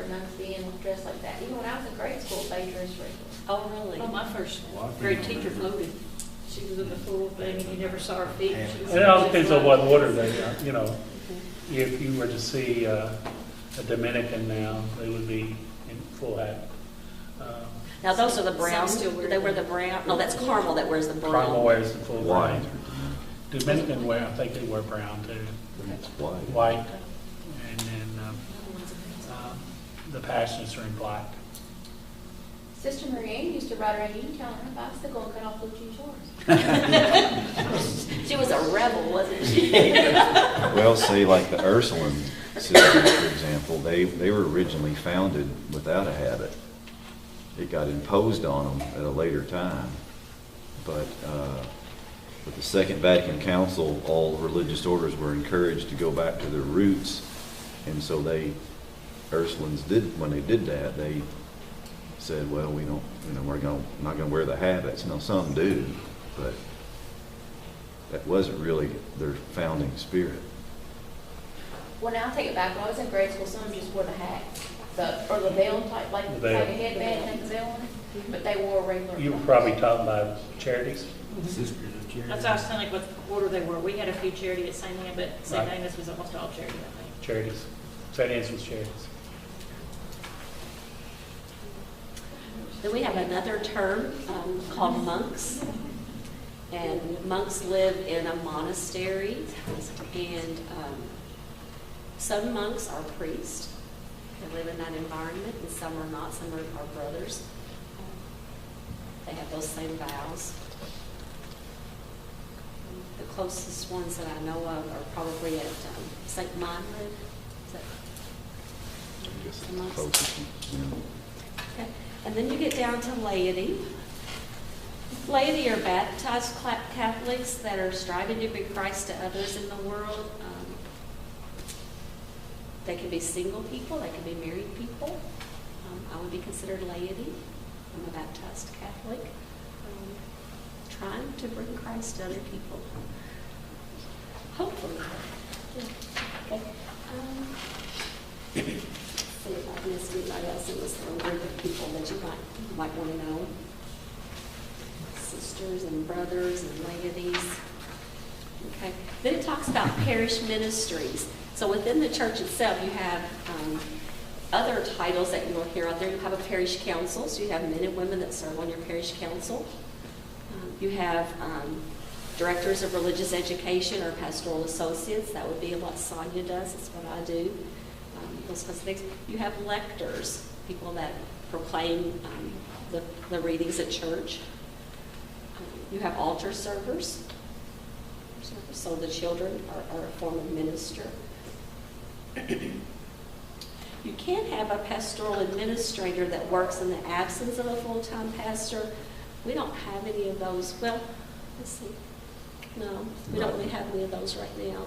nuns being dressed like that. Even when I was in grade school, they dressed regular. Oh, really? Oh, my first grade teacher floated. She was in the full thing, and you never saw her feet. She was It all depends on what order they are, you know. Mm-hmm. If you were to see a Dominican now, they would be in full hat. Now, those are the brown, Some still wear do they wear the them. brown? No, that's Carmel that wears the brown. Carmel wears the full White. brown. Dominican wear, I think they wear brown too. It's white. White, and then the pastors are in black. Sister Marianne used to ride around Uniontown on her bicycle and cut off blue jean shorts. She was a rebel, wasn't she? Well, say like the Ursuline sisters, for example, they were originally founded without a habit. It got imposed on them at a later time. But with the Second Vatican Council, all religious orders were encouraged to go back to their roots. And so Ursulines when they did that, they said, well, we don't, we're not going to wear the habits. Now, some do, but that wasn't really their founding spirit. Well, now I take it back. When I was in grade school, some just wore the hat, or the veil type, like The veil. a headband and had the veil on it. But they wore a regular. You were probably talking about charities. Sisters of Charity. That's what I was telling you what order they were. We had a few charity at St. Anne, but St. Right. Agnes was almost all charity, I think. Charities. St. Anne's charities. Then we have another term called monks. And monks live in a monastery. And some monks are priests. They live in that environment, and some are not. Some are brothers. They have those same vows. The closest ones that I know of are probably at St. Mildred. Is that I guess the monks? closest, Okay. And then you get down to laity. Laity are baptized Catholics that are striving to bring Christ to others in the world. They can be single people, they can be married people. I would be considered laity. I'm a baptized Catholic. Trying to bring Christ to other people. Hopefully. Yeah. Okay. See if I missed anybody else in this little group of people that you might want to know. Sisters and brothers and ladies. Okay. Then it talks about parish ministries. So within the church itself, you have other titles that you will hear out there. You have a parish council, so you have men and women that serve on your parish council. You have directors of religious education or pastoral associates. That would be what Sonia does. That's what I do. Those kinds of things. You have lectors, people that proclaim the readings at church. You have altar servers. So the children are a form of minister. You can have a pastoral administrator that works in the absence of a full-time pastor. We don't have any of those. Well, let's see. No, we don't really have any of those right now.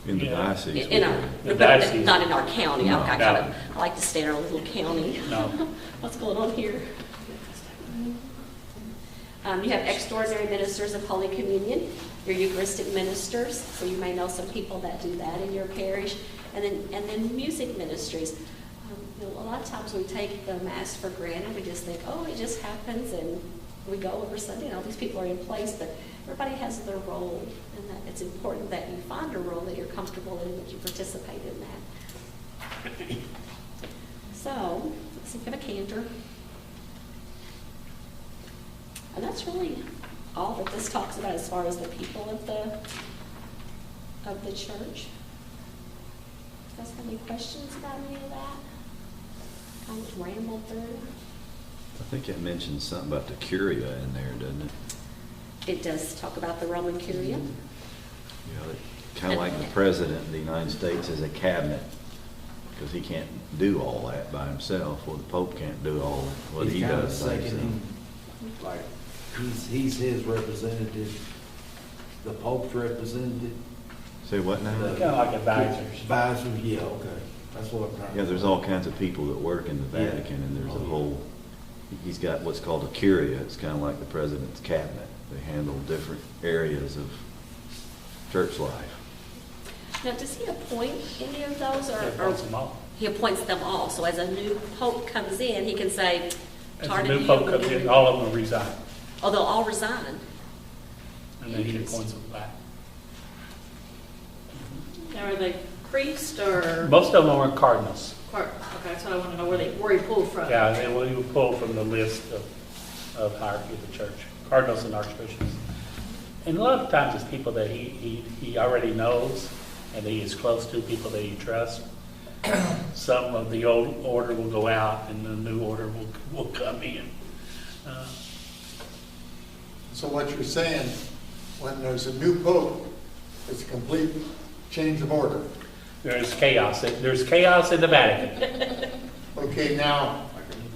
In the Yeah. diocese. The diocese. Not in our county. No. I like to stay in our little county. No. What's going on here? You have extraordinary ministers of Holy Communion, your Eucharistic ministers, so you may know some people that do that in your parish, and then music ministries. A lot of times we take the Mass for granted. We just think, oh, it just happens, and we go over Sunday, and all these people are in place, but everybody has their role, and that it's important that you find a role that you're comfortable in, that you participate in that. So, let's see if we have a cantor. And that's really all that this talks about as far as the people of the church. You guys have any questions about any of that? Kind of rambled through. I think it mentions something about the curia in there, doesn't it? It does talk about the Roman Curia. Kind of like the President of the United States is a cabinet, because he can't do all that by himself. Well, the Pope can't do all what he kinda does by himself. seconding, like, he's his representative, the Pope's representative. Say what now? Kind of like advisors. Advisors, yeah, okay. That's what I'm trying to. Yeah, there's all kinds of people that work in the Yeah. Vatican, and there's Oh, a yeah. whole, he's got what's called a curia. It's kind of like the President's cabinet. They handle different areas of church life. Now, does he appoint any of those, or Appoints them all. he appoints them all. So as a new pope comes in, he can say, As "Tired the of new you." pope comes in, all of them will resign, Oh, they'll all resign. and then he appoints them back. Now, are they priests or? Most of them are cardinals. Okay, that's what I want to know, where he pulled from. Yeah, they will pull from the list of hierarchy of the church, cardinals and archbishops. And a lot of times it's people that he already knows and he is close to, people that he trusts. Some of the old order will go out and the new order will come in. So what you're saying, when there's a new pope, it's a complete change of order. There's chaos. There's chaos in the Vatican. Okay, now,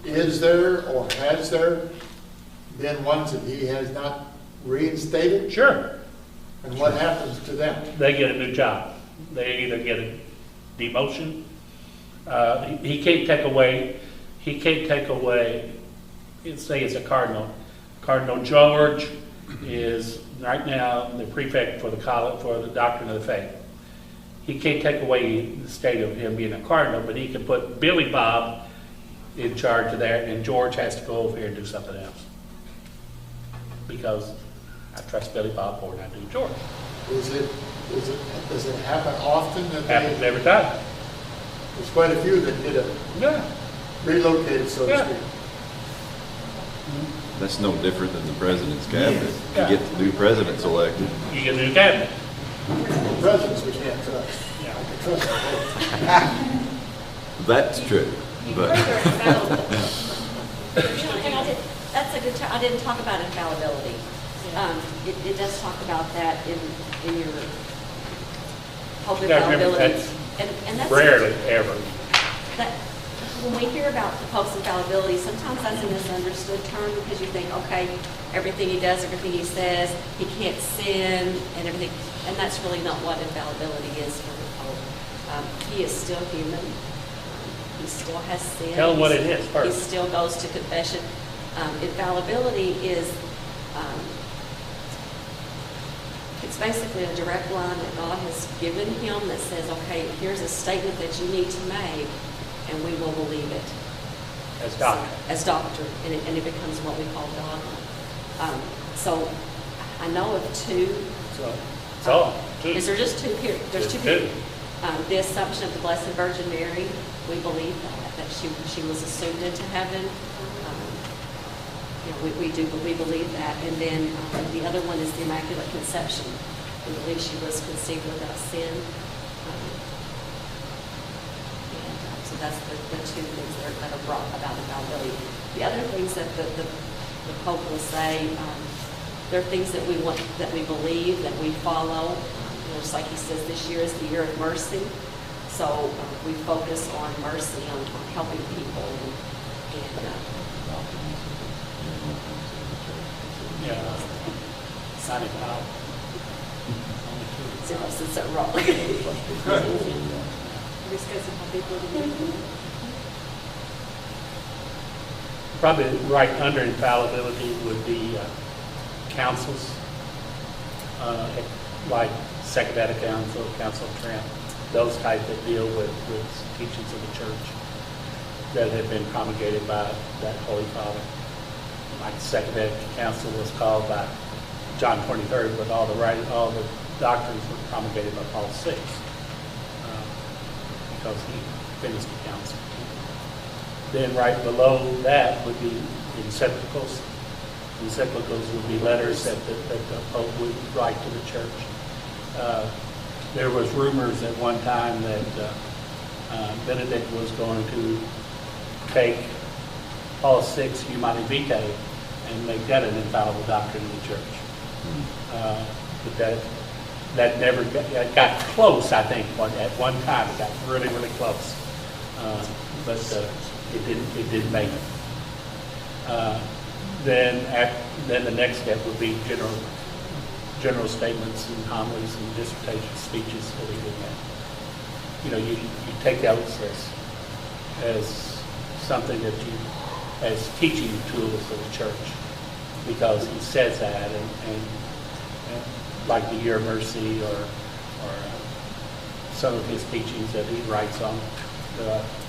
is there or has there been ones that he has not reinstated? Sure, And what happens to them? they get a new job. They either get a demotion. He can't take away. Say it's a cardinal. Cardinal George is right now the prefect for the college for the doctrine of the faith. He can't take away the state of him being a cardinal, but he can put Billy Bob in charge of that, and George has to go over here and do something else. Because I trust Billy Bob more than I do George. Does it happen often that Happens they, every time. there's quite a few that get Yeah. relocated, so to Yeah. speak. That's no different than the president's cabinet. Yeah. You get the new presidents elected. You get a new cabinet. Presidents we can't trust. Yeah. I can trust the Pope. That's true, but. And that's a good, I didn't talk about infallibility. It does talk about that in your Pope You gotta remember, infallibility. that's And that's rarely ever. that, when we hear about the Pope's infallibility, sometimes that's a misunderstood term because you think, okay, everything he does, everything he says, he can't sin and everything. And that's really not what infallibility is for the Pope. He is still human. He still has sin. Tell him what it is He first. still goes to confession. Infallibility is, it's basically a direct line that God has given him that says, okay, here's a statement that you need to make, and we will believe it. As doctrine. As doctrine, and it becomes what we call dogma. So I know of two. So, it's all. Two. Is there just two here? There's two There's people. The assumption of the Blessed Virgin Mary, we believe that she was assumed into heaven. We believe that. And then the other one is the Immaculate Conception. We believe she was conceived without sin. So that's the two things that are brought about infallibility. The other things that the Pope will say, there are things that we want, that we believe, that we follow. Just like he says, this year is the year of mercy. So we focus on mercy, on helping people. Yeah. Not in power. So it's so wrong. Probably right under infallibility would be councils, like Second Vatican Council, Council of Trent, those types that deal with teachings of the church that have been promulgated by that Holy Father. Like Second Vatican Council was called by John 23rd, but all the doctrines were promulgated by Paul VI, because he finished the council. Then right below that would be encyclicals. Encyclicals would be letters that the Pope would write to the church. There was rumors at one time that Benedict was going to take Paul VI's Humanae Vitae and make that an infallible doctrine of the church. But that never got close, I think, at one time. It got really, really close. But it didn't make it. Then the next step would be general statements and homilies and dissertation speeches that he would make. You take those as something that as teaching tools of the church, because he says that, and like the Year of Mercy or some of his teachings that he writes on the